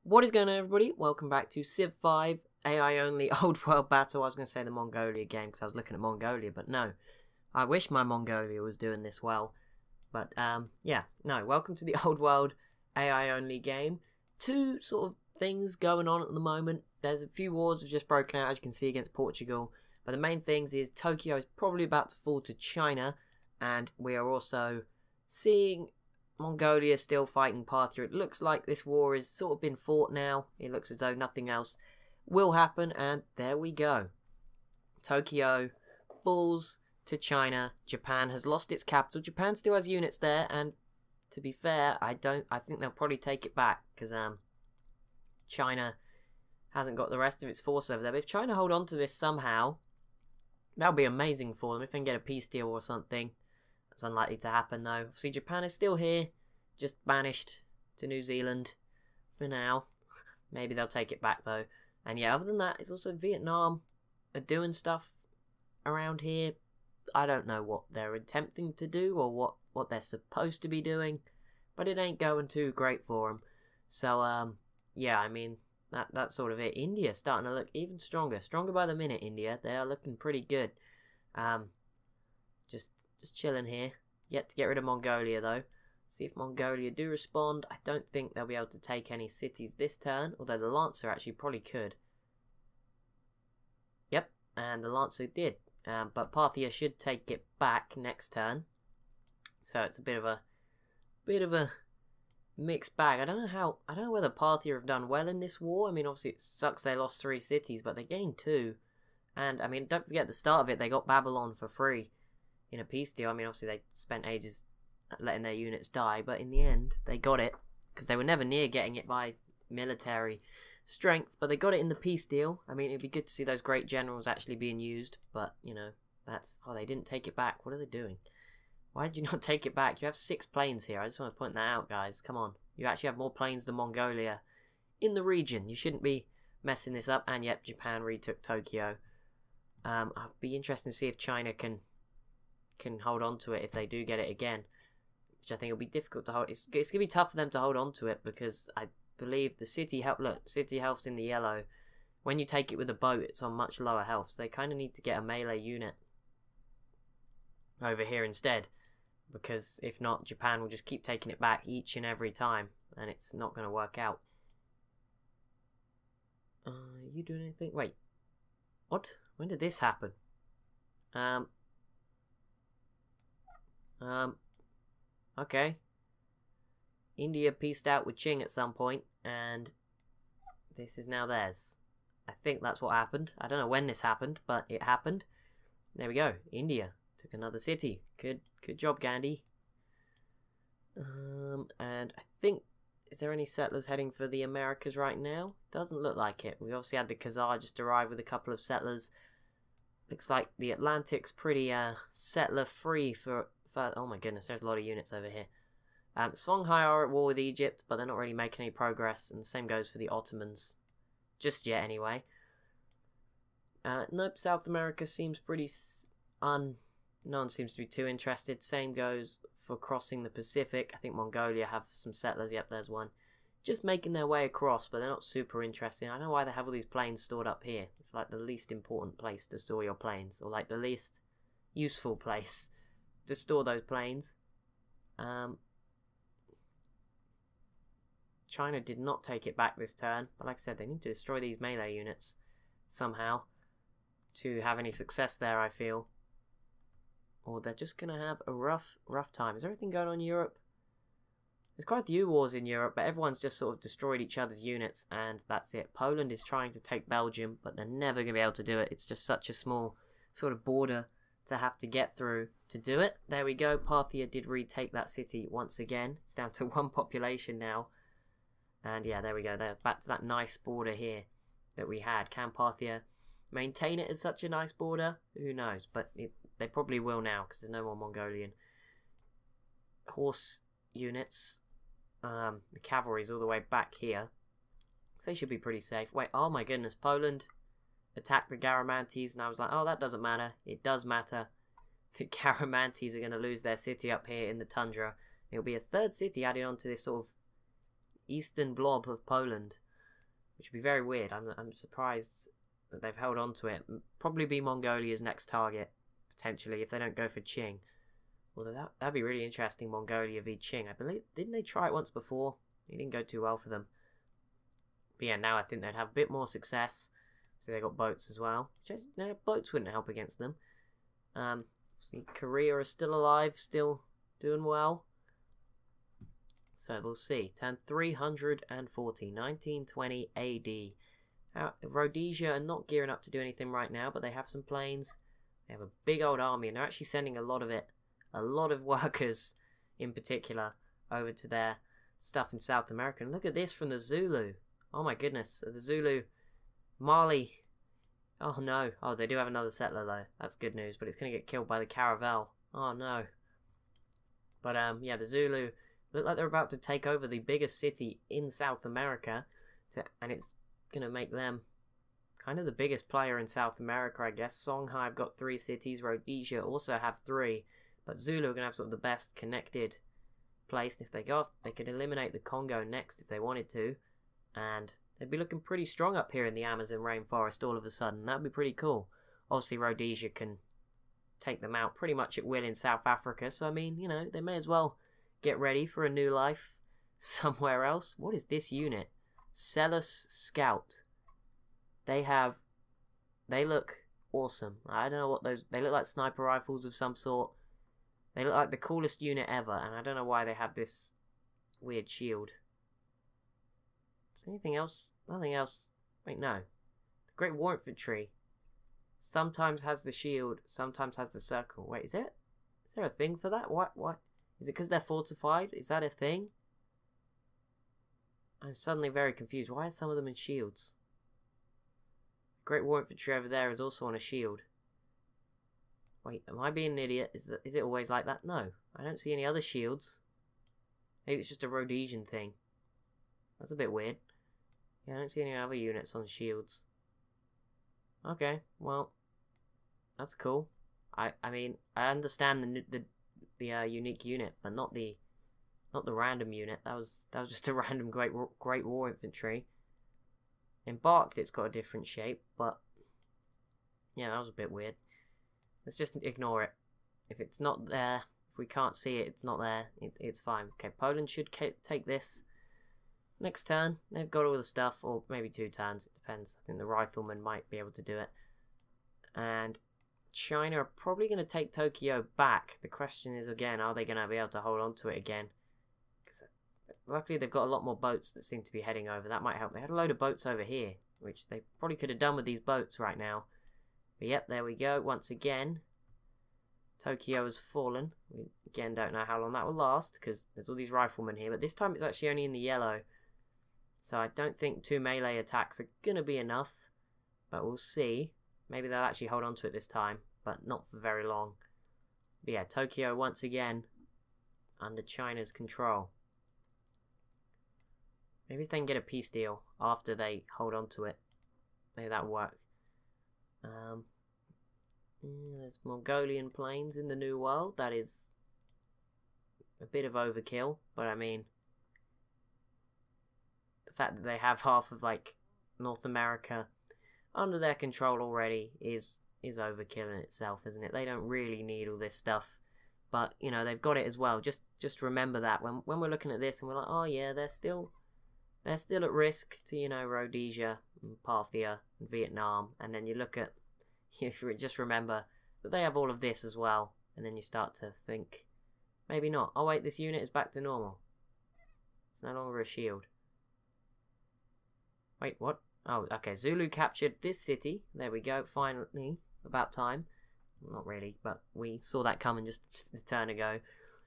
What is going on, everybody? Welcome back to Civ 5 AI only old world battle. I was going to say the Mongolia game because I was looking at Mongolia, but no. I wish my Mongolia was doing this well. But yeah, no. Welcome to the old world AI only game. Two sort of things going on at the moment. There's a few wars have just broken out, as you can see, against Portugal. But the main things is Tokyo is probably about to fall to China, and we are also seeing Mongolia still fighting Parthia. It looks like this war has sort of been fought now. It looks as though nothing else will happen, and there we go. Tokyo falls to China. Japan has lost its capital. Japan still has units there, and to be fair, I think they'll probably take it back because China hasn't got the rest of its force over there. But if China hold on to this somehow, that would be amazing for them. If they can get a peace deal or something. It's unlikely to happen though. Obviously Japan is still here, just banished to New Zealand for now. Maybe they'll take it back though. And yeah, other than that, it's also Vietnam are doing stuff around here. I don't know what they're attempting to do or what they're supposed to be doing, but it ain't going too great for them. So yeah, I mean that's sort of it. India starting to look even stronger by the minute. India, they are looking pretty good. Just chilling here. Yet to get rid of Mongolia though. See if Mongolia do respond. I don't think they'll be able to take any cities this turn, although the Lancer actually probably could. Yep, and the Lancer did. But Parthia should take it back next turn. So it's a bit of a mixed bag. I don't know whether Parthia have done well in this war. I mean, obviously it sucks they lost 3 cities, but they gained 2. And I mean, don't forget at the start of it they got Babylon for free in a peace deal. I mean, obviously they spent ages letting their units die, but in the end they got it because they were never near getting it by military strength, but they got it in the peace deal. I mean, it'd be good to see those great generals actually being used, but you know, they didn't take it back. What are they doing? Why did you not take it back? You have 6 planes here. I just want to point that out, guys. Come on, you actually have more planes than Mongolia in the region. You shouldn't be messing this up. And yet Japan retook Tokyo. I'll be interested to see if China can hold on to it if they do get it again, which I think will be difficult to hold. It's going to be tough for them to hold on to it because I believe the city health. Look, city health's in the yellow. When you take it with a boat, it's on much lower health, so they kind of need to get a melee unit over here instead, because if not, Japan will just keep taking it back each and every time, and it's not going to work out. Are you doing anything? Wait, what? When did this happen? Okay. India pieced out with Qing at some point, and this is now theirs. I think that's what happened. I don't know when this happened, but it happened. There we go. India took another city. Good job, Gandhi. And I think, is there any settlers heading for the Americas right now? Doesn't look like it. We obviously had the Khazar just arrive with a couple of settlers. Looks like the Atlantic's pretty settler free for oh my goodness, there's a lot of units over here. Songhai are at war with Egypt, but they're not really making any progress, and the same goes for the Ottomans. Just yet, anyway. Nope, South America seems pretty no one seems to be too interested. Same goes for crossing the Pacific. I think Mongolia have some settlers. Yep, there's one. Just making their way across, but they're not super interesting. I don't know why they have all these planes stored up here. It's like the least important place to store your planes, or like the least useful place to store those planes. China did not take it back this turn, but like I said, they need to destroy these melee units somehow to have any success there, I feel. Or they're just going to have a rough time. Is there anything going on in Europe? There's quite a few wars in Europe, but everyone's just sort of destroyed each other's units, and that's it. Poland is trying to take Belgium, but they're never going to be able to do it. It's just such a small sort of border to have to get through to do it. There we go. Parthia did retake that city once again. It's down to 1 population now. And yeah, there we go. They're back to that nice border here that we had. Can Parthia maintain it as such a nice border? Who knows? But they probably will now because there's no more Mongolian horse units. The cavalry's all the way back here. So they should be pretty safe. Wait, oh my goodness. Poland attacked the Garamantes, and I was like, oh, that doesn't matter. It does matter. The Garamantes are going to lose their city up here in the tundra. It'll be a 3rd city added onto this sort of eastern blob of Poland. which would be very weird. I'm surprised that they've held on to it. Probably be Mongolia's next target, potentially, if they don't go for Qing. Although that'd be really interesting, Mongolia v Qing. I believe, didn't they try it once before? It didn't go too well for them. But yeah, now I think they'd have a bit more success. So they got boats as well. No, boats wouldn't help against them. See, Korea is still alive, still doing well. So we'll see. Turn 340, 1920 AD. Rhodesia are not gearing up to do anything right now, but they have some planes. They have a big old army, and they're actually sending a lot of it, a lot of workers in particular, over to their stuff in South America. And look at this from the Zulu. Oh my goodness, the Zulu, Mali. Oh no, oh they do have another settler though. That's good news, but it's going to get killed by the Caravel. Oh no. But yeah, the Zulu look like they're about to take over the biggest city in South America, and it's going to make them kind of the biggest player in South America, I guess. Songhai have got 3 cities, Rhodesia also have 3, but Zulu are going to have sort of the best connected place. And if they go off, they could eliminate the Congo next if they wanted to, and they'd be looking pretty strong up here in the Amazon rainforest all of a sudden. That'd be pretty cool. Obviously, Rhodesia can take them out pretty much at will in South Africa, so I mean, you know, they may as well get ready for a new life somewhere else. What is this unit? Celis Scout. They look awesome. I don't know what those, they look like sniper rifles of some sort. They look like the coolest unit ever, and I don't know why they have this weird shield. Is there anything else? Nothing else. Wait, no. The Great War Infantry sometimes has the shield, sometimes has the circle. Wait, is there a thing for that? What? Is it because they're fortified? Is that a thing? I'm suddenly very confused. Why are some of them in shields? The Great War Infantry over there is also on a shield. Wait, am I being an idiot? Is it always like that? No, I don't see any other shields. Maybe it's just a Rhodesian thing. That's a bit weird. Yeah, I don't see any other units on shields. Okay, well, that's cool. I mean, I understand the unique unit, but not the random unit. That was just a random Great War Infantry. Embarked, it's got a different shape, but yeah, that was a bit weird. Let's just ignore it. If it's not there, if we can't see it, it's not there. It's fine. Okay, Poland should take this. Next turn, they've got all the stuff, or maybe 2 turns, it depends. I think the riflemen might be able to do it. And China are probably going to take Tokyo back. The question is, again, are they going to be able to hold on to it again? Because luckily they've got a lot more boats that seem to be heading over. That might help. They had a load of boats over here, which they probably could have done with these boats right now. But yep, there we go. Once again, Tokyo has fallen. We again don't know how long that will last, because there's all these riflemen here. But this time it's actually only in the yellow. So I don't think 2 melee attacks are going to be enough, but we'll see. Maybe they'll actually hold on to it this time, but not for very long. But yeah, Tokyo once again under China's control. Maybe if they can get a peace deal after they hold on to it, maybe that'll work. There's Mongolian planes in the New World. That is a bit of overkill, but I mean, the fact that they have half of like North America under their control already is overkill in itself, isn't it? They don't really need all this stuff, but you know, they've got it as well. Just remember that when we're looking at this and we're like, oh yeah, they're still at risk to, you know, Rhodesia and Parthia and Vietnam, and then you look at, just remember that they have all of this as well, and then you start to think, maybe not. Oh wait, this unit is back to normal. It's no longer a shield. Wait, what? Oh, okay, Zulu captured this city. There we go, finally. About time. Not really, but we saw that coming just a turn ago.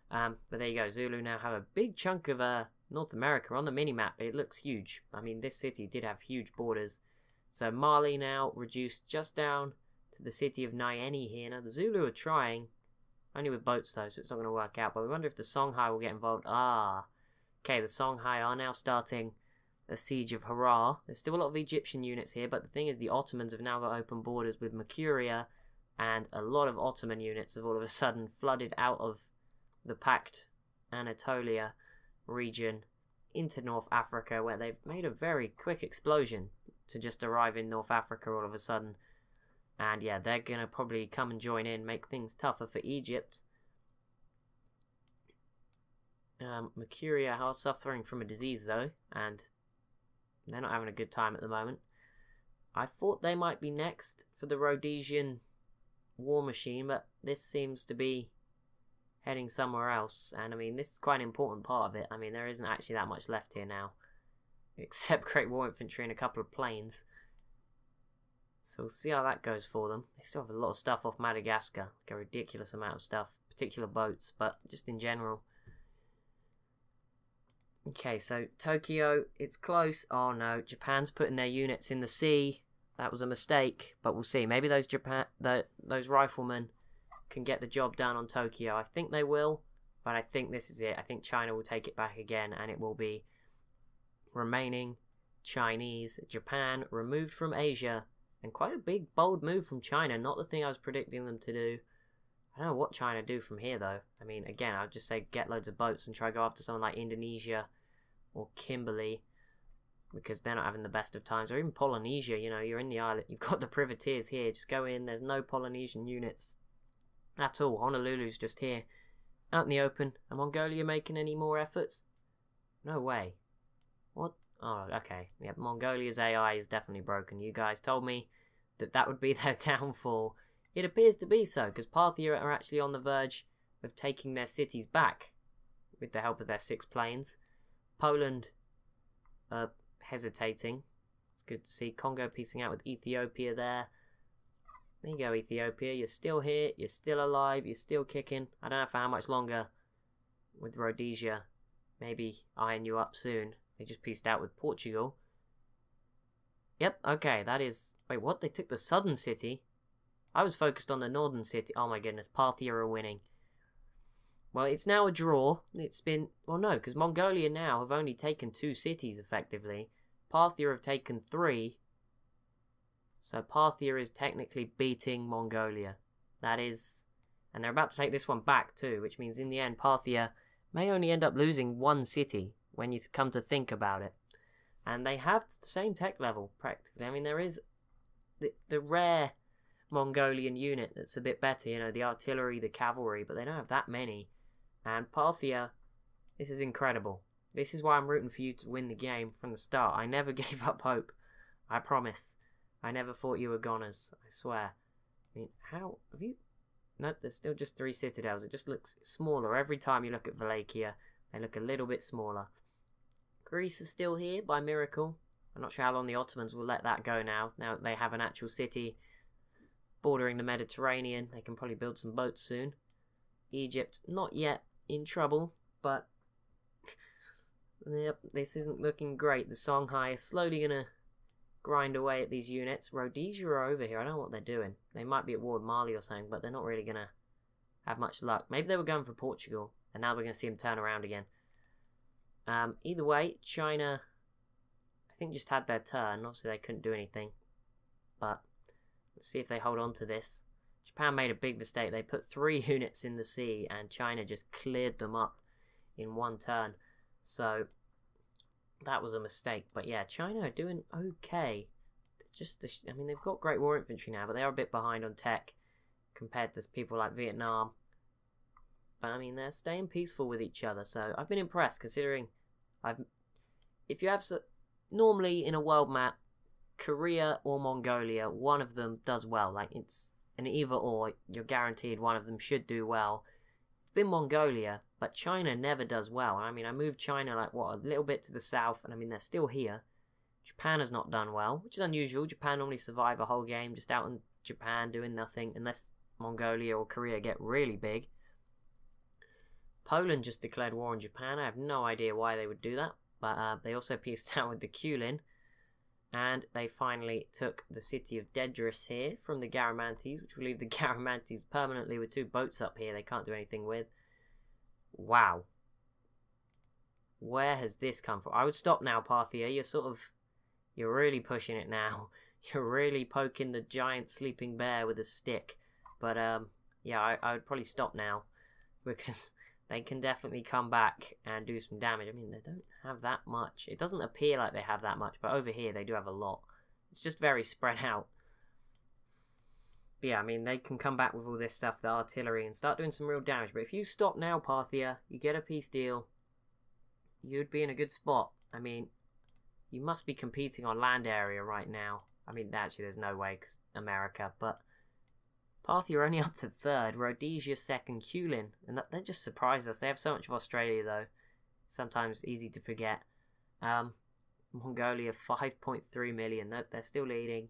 But there you go, Zulu now have a big chunk of North America on the minimap. It looks huge. I mean, this city did have huge borders. So Mali now reduced just down to the city of Nyeni here. Now the Zulu are trying, only with boats though, so it's not going to work out. But we wonder if the Songhai will get involved. Ah, okay, the Songhai are now starting a siege of Harar. There's still a lot of Egyptian units here, but the thing is the Ottomans have now got open borders with Mercuria, and a lot of Ottoman units have all of a sudden flooded out of the Pact Anatolia region into North Africa, where they've made a very quick explosion to just arrive in North Africa all of a sudden. And yeah, they're going to probably come and join in, make things tougher for Egypt. Mercuria are suffering from a disease though, and they're not having a good time at the moment. I thought they might be next for the Rhodesian war machine, but this seems to be heading somewhere else. And I mean, this is quite an important part of it. I mean, there isn't actually that much left here now, except Great War Infantry and a couple of planes. So we'll see how that goes for them. They still have a lot of stuff off Madagascar, like a ridiculous amount of stuff, particular boats, but just in general. Okay, so Tokyo, it's close. Oh no, Japan's putting their units in the sea. That was a mistake, but we'll see. Maybe those those riflemen can get the job done on Tokyo. I think they will, but I think this is it. I think China will take it back again, and it will be remaining Chinese. Japan removed from Asia, and quite a big, bold move from China. Not the thing I was predicting them to do. I don't know what China do from here, though. I mean, again, I would just say get loads of boats and try to go after someone like Indonesia or Kimberley, because they're not having the best of times. Or even Polynesia, you know, you're in the island, you've got the privateers here, just go in, there's no Polynesian units at all. Honolulu's just here, out in the open. Are Mongolia making any more efforts? No way. What? Oh, okay. Yeah, Mongolia's AI is definitely broken. You guys told me that that would be their downfall. It appears to be so, because Parthia are actually on the verge of taking their cities back with the help of their 6 planes. Poland hesitating. It's good to see. Congo piecing out with Ethiopia there. There you go, Ethiopia. You're still here. You're still alive. You're still kicking. I don't know for how much longer with Rhodesia. Maybe iron you up soon. They just pieced out with Portugal. Yep, okay, that is... Wait, what? They took the southern city? I was focused on the northern city. Oh my goodness, Parthia are winning. Well, it's now a draw. It's been... Well, no, because Mongolia now have only taken 2 cities, effectively. Parthia have taken 3. So Parthia is technically beating Mongolia. That is... And they're about to take this one back, too, which means in the end, Parthia may only end up losing 1 city, when you come to think about it. And they have the same tech level, practically. I mean, there is the rare Mongolian unit that's a bit better, you know, the artillery, the cavalry, but they don't have that many. And Parthia, this is incredible. This is why I'm rooting for you to win the game from the start. I never gave up hope. I promise. I never thought you were goners. I swear. I mean, how have you... Nope, there's still just 3 citadels. It just looks smaller. Every time you look at Wallachia, they look a little bit smaller. Greece is still here by miracle. I'm not sure how long the Ottomans will let that go now. Now that they have an actual city bordering the Mediterranean, they can probably build some boats soon. Egypt, not yet in trouble, but yep, this isn't looking great. The Songhai is slowly going to grind away at these units. Rhodesia are over here. I don't know what they're doing. They might be at war with Mali or something, but they're not really going to have much luck. Maybe they were going for Portugal, and now we're going to see them turn around again. Either way, China, I think, just had their turn. Obviously, they couldn't do anything. But let's see if they hold on to this. Japan made a big mistake. They put 3 units in the sea, and China just cleared them up in 1 turn. So that was a mistake. But yeah, China are doing okay. Just, I mean, they've got Great War Infantry now, but they are a bit behind on tech compared to people like Vietnam. But I mean, they're staying peaceful with each other, so I've been impressed considering if you have normally in a world map, Korea or Mongolia, one of them does well. Like, it's an either or. You're guaranteed one of them should do well. It's been Mongolia, but China never does well. I mean, I moved China like what, a little bit to the south, and I mean they're still here. Japan has not done well, which is unusual. Japan normally survive a whole game just out in Japan doing nothing, unless Mongolia or Korea get really big. Poland just declared war on Japan. I have no idea why they would do that, but they also pieced out with the Kulin, and they finally took the city of Dedris here from the Garamantes, which will leave the Garamantes permanently with 2 boats up here they can't do anything with. Wow. Where has this come from? I would stop now, Parthia. You're really pushing it now. You're really poking the giant sleeping bear with a stick. But, yeah, I would probably stop now, because they can definitely come back and do some damage. I mean, they don't have that much. It doesn't appear like they have that much, but over here they do have a lot. It's just very spread out. But yeah, I mean, they can come back with all this stuff, the artillery, and start doing some real damage. But if you stop now, Parthia, you get a peace deal, you'd be in a good spot. I mean, you must be competing on land area right now. I mean, actually, there's no way, because America, but Parthia are only up to 3rd, Rhodesia 2nd, Kulin, and that just surprised us. They have so much of Australia, though. Sometimes easy to forget. Mongolia, 5.3 million. They're still leading.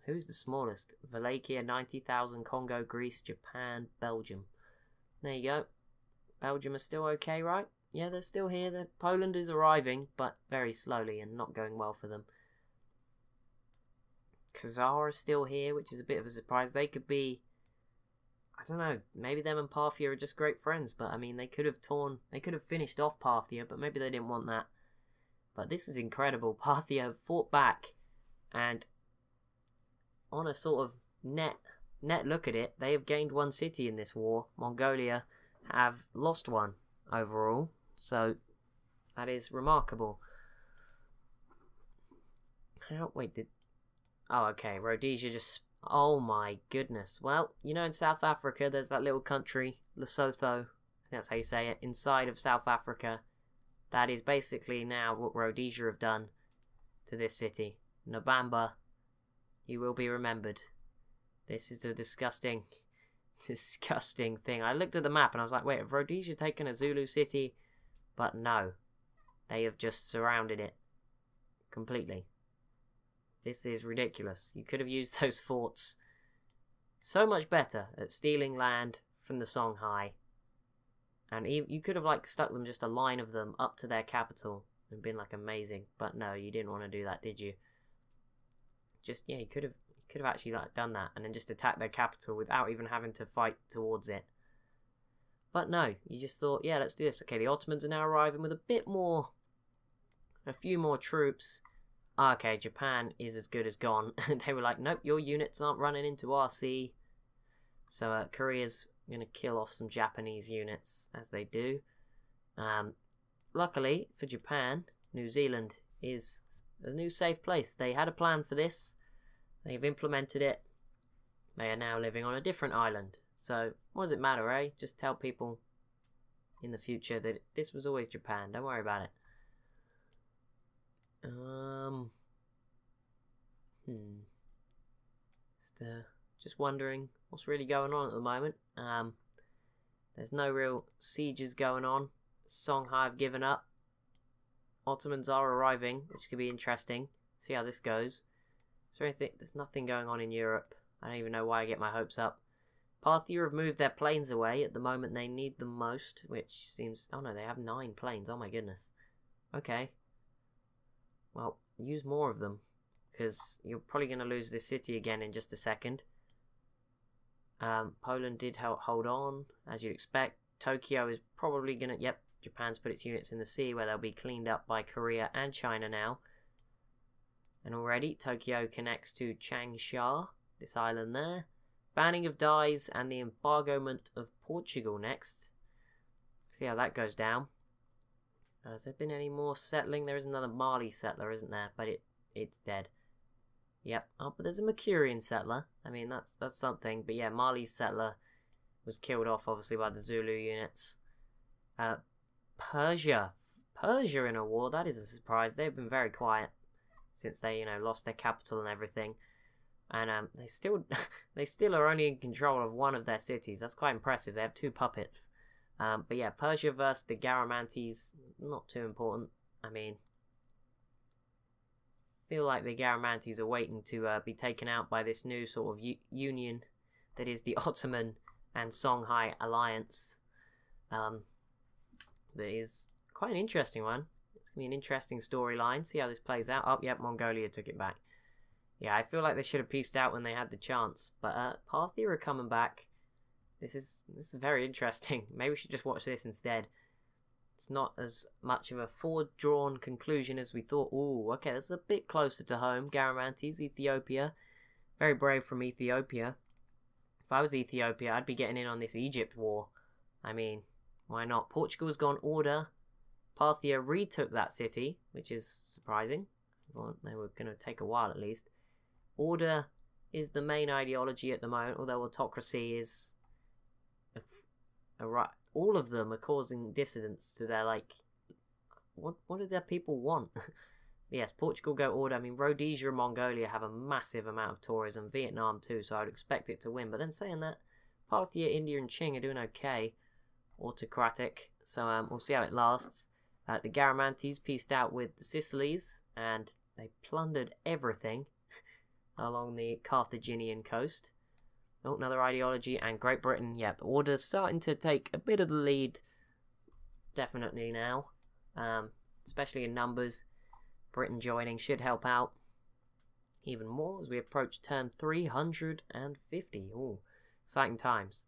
Who's the smallest? Wallachia, 90,000. Congo, Greece, Japan, Belgium. There you go. Belgium are still okay, right? Yeah, they're still here. Poland is arriving, but very slowly and not going well for them. Khazar is still here, which is a bit of a surprise. They could be, I don't know, maybe them and Parthia are just great friends, but I mean, they could have finished off Parthia, but maybe they didn't want that. But this is incredible. Parthia have fought back, and on a sort of net look at it, they have gained 1 city in this war. Mongolia have lost 1 overall, so that is remarkable. Oh, okay, Rhodesia just... Oh my goodness. Well, you know, in South Africa, there's that little country, Lesotho, I think that's how you say it, inside of South Africa. That is basically now what Rhodesia have done to this city. Nabamba, you will be remembered. This is a disgusting thing. I looked at the map and I was like, wait, have Rhodesia taken a Zulu city? But no. They have just surrounded it completely. This is ridiculous. You could have used those forts so much better at stealing land from the Songhai. And you could have like stuck them, just a line of them, up to their capital and been like amazing. But no, you didn't want to do that, did you? Just, yeah, you could have actually like done that and then just attacked their capital without even having to fight towards it. But no, you just thought, yeah, let's do this. Okay, the Ottomans are now arriving with a few more troops. Okay, Japan is as good as gone. They were like, nope, your units aren't running into our sea. So Korea's going to kill off some Japanese units, as they do. Luckily for Japan, New Zealand is a new safe place. They had a plan for this. They've implemented it. They are now living on a different island. So, what does it matter, eh? Just tell people in the future that this was always Japan. Don't worry about it. Just wondering what's really going on at the moment. There's no real sieges going on. Songhai have given up. Ottomans are arriving, which could be interesting. See how this goes. There's nothing going on in Europe. I don't even know why I get my hopes up. Parthia have moved their planes away at the moment they need them most, which seems... Oh no, they have 9 planes. Oh my goodness. Okay. Well, use more of them, because you're probably going to lose this city again in just a second. Poland did hold on, as you'd expect. Tokyo is probably going to... Yep, Japan's put its units in the sea, where they'll be cleaned up by Korea and China now. And already, Tokyo connects to Changsha, this island there. Banning of dyes and the embargoment of Portugal next. See how that goes down. Has there been any more settling? There is another Mali settler, isn't there? But it's dead. Yep. Oh, but there's a Makurian settler. I mean, that's something. But yeah, Mali's settler was killed off, obviously, by the Zulu units. Persia in a war. That is a surprise. They've been very quiet since they, lost their capital and everything. And they still are only in control of 1 of their cities. That's quite impressive. They have 2 puppets. But yeah, Persia versus the Garamantes, not too important. I mean, feel like the Garamantes are waiting to be taken out by this new sort of union that is the Ottoman and Songhai alliance. That is quite an interesting one. It's going to be an interesting storyline. See how this plays out. Oh, yep, Mongolia took it back. Yeah, I feel like they should have pieced out when they had the chance. But Parthia are coming back. This is very interesting. Maybe we should just watch this instead. It's not as much of a forward-drawn conclusion as we thought. Ooh, okay, that's a bit closer to home. Garamantes, Ethiopia. Very brave from Ethiopia. If I was Ethiopia, I'd be getting in on this Egypt war. I mean, why not? Portugal's gone order. Parthia retook that city, which is surprising. Well, they were going to take a while at least. Order is the main ideology at the moment, although autocracy is right. All of them are causing dissidence to their, like, what do their people want? Yes, Portugal go order. I mean, Rhodesia and Mongolia have a massive amount of tourism. Vietnam too, so I would expect it to win. But then saying that, Parthia, India and Qing are doing okay. Autocratic. So we'll see how it lasts. The Garamantes pieced out with the Sicilies, and they plundered everything along the Carthaginian coast. Oh, another ideology, and Great Britain, yep, order's starting to take a bit of the lead, definitely now, especially in numbers. Britain joining should help out even more as we approach turn 350. Ooh, exciting times.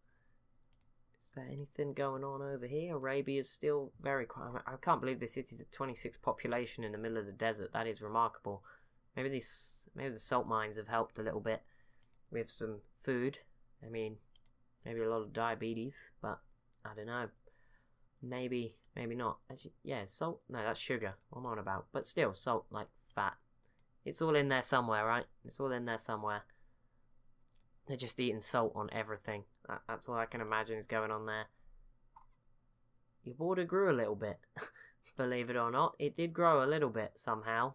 Is there anything going on over here? Arabia's still very quiet. I can't believe this city's at 26 population in the middle of the desert. That is remarkable. Maybe the salt mines have helped a little bit with some food. I mean, maybe a lot of diabetes, but I don't know. Maybe not. Actually, yeah, salt. No, that's sugar. What am I on about? But still, salt, like fat. It's all in there somewhere, right? It's all in there somewhere. They're just eating salt on everything. That's all I can imagine is going on there. Your border grew a little bit. Believe it or not, it did grow a little bit somehow.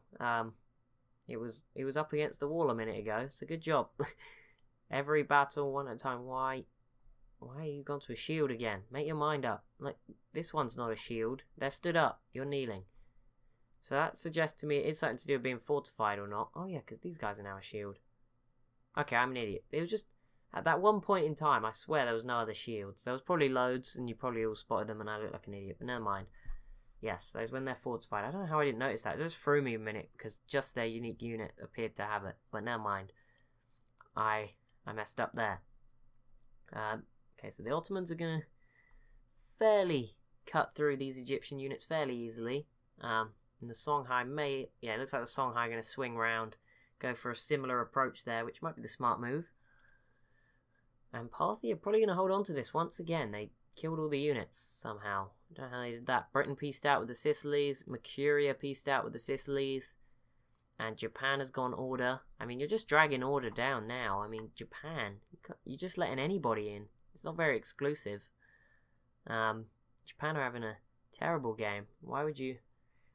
It was up against the wall a minute ago, so good job. Every battle, one at a time. Why are you gone to a shield again? Make your mind up. Like, this one's not a shield. They're stood up. You're kneeling. So that suggests to me it is something to do with being fortified or not. Oh yeah, because these guys are now a shield. Okay, I'm an idiot. It was just, at that one point in time, I swear there was no other shields. There was probably loads, and you probably all spotted them, and I looked like an idiot, but never mind. Yes, those when they're fortified. I don't know how I didn't notice that. It just threw me a minute, because just their unique unit appeared to have it. But never mind. I messed up there. Okay, so the Ottomans are going to fairly cut through these Egyptian units fairly easily. And the Songhai may... Yeah, it looks like the Songhai are going to swing round, go for a similar approach there, which might be the smart move. And Parthia are probably going to hold on to this once again. They killed all the units somehow. I don't know how they did that. Britain pieced out with the Sicilies. Mercuria pieced out with the Sicilies. And Japan has gone order. I mean, you're just dragging order down now. I mean, Japan, you're just letting anybody in. It's not very exclusive. Japan are having a terrible game. Why would you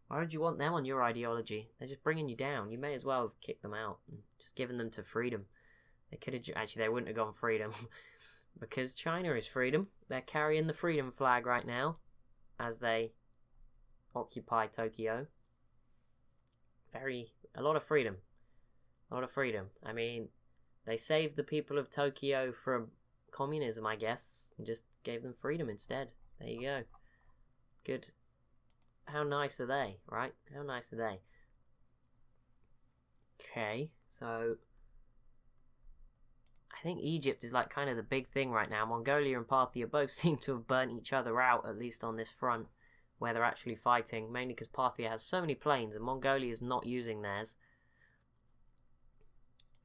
want them on your ideology? They're just bringing you down. You may as well have kicked them out and just given them to freedom. They could have... Actually, they wouldn't have gone freedom. Because China is freedom. They're carrying the freedom flag right now as they occupy Tokyo. A lot of freedom. A lot of freedom. I mean, they saved the people of Tokyo from communism, I guess, and just gave them freedom instead. There you go. Good. How nice are they, right? How nice are they? Okay, so I think Egypt is like kind of the big thing right now. Mongolia and Parthia both seem to have burnt each other out, at least on this front, where they're actually fighting, mainly because Parthia has so many planes and Mongolia is not using theirs.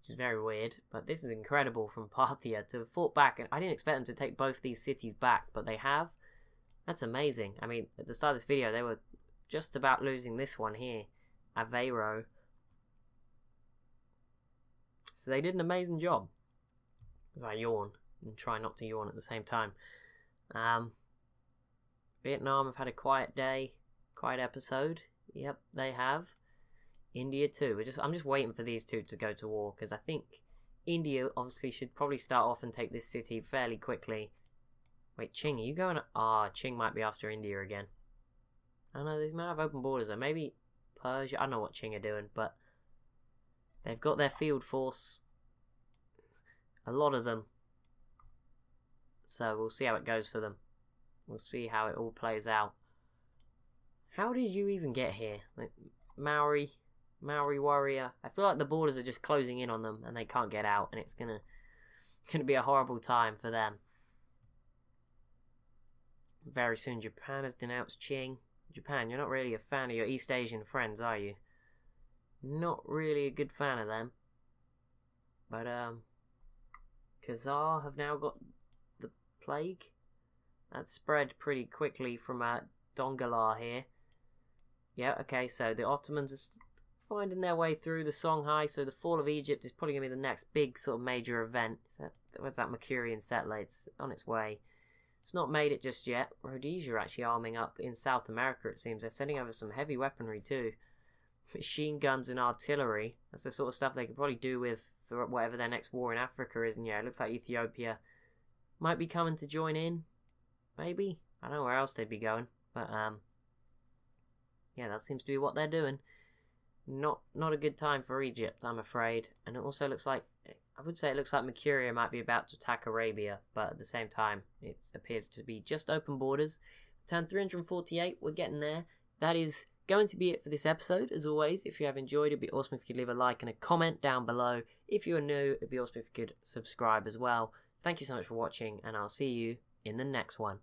Which is very weird, but this is incredible from Parthia to have fought back. And I didn't expect them to take both these cities back, but they have. That's amazing. I mean, at the start of this video, they were just about losing this one here, Aveiro. So they did an amazing job. As I yawn and try not to yawn at the same time. Vietnam have had a quiet day, quiet episode. Yep, they have. India too. I'm just waiting for these two to go to war, because I think India obviously should probably start off and take this city fairly quickly. Wait, Qing, are you going? Qing might be after India again. I don't know, they might have open borders though. Maybe Persia. I don't know what Qing are doing, but they've got their field force. A lot of them. So we'll see how it goes for them. We'll see how it all plays out. How did you even get here? Like, Maori warrior. I feel like the borders are just closing in on them and they can't get out, and it's gonna be a horrible time for them. Very soon Japan has denounced Qing. Japan, you're not really a fan of your East Asian friends, are you? Not really a good fan of them. But Khazar have now got the plague. That spread pretty quickly from Dongalar here. Yeah, okay, so the Ottomans are finding their way through the Songhai, so the fall of Egypt is probably going to be the next big sort of major event. Where's that Mercurian settler? It's on its way. It's not made it just yet. Rhodesia are actually arming up in South America, it seems. They're sending over some heavy weaponry too. Machine guns and artillery. That's the sort of stuff they could probably do with for whatever their next war in Africa is. And yeah, it looks like Ethiopia might be coming to join in. Maybe. I don't know where else they'd be going. But yeah, that seems to be what they're doing. Not a good time for Egypt, I'm afraid. And it also looks like, I would say it looks like Mercuria might be about to attack Arabia, but at the same time, it appears to be just open borders. Turn 348, we're getting there. That is going to be it for this episode. As always, if you have enjoyed, it'd be awesome if you could leave a like and a comment down below. If you are new, it'd be awesome if you could subscribe as well. Thank you so much for watching, and I'll see you in the next one.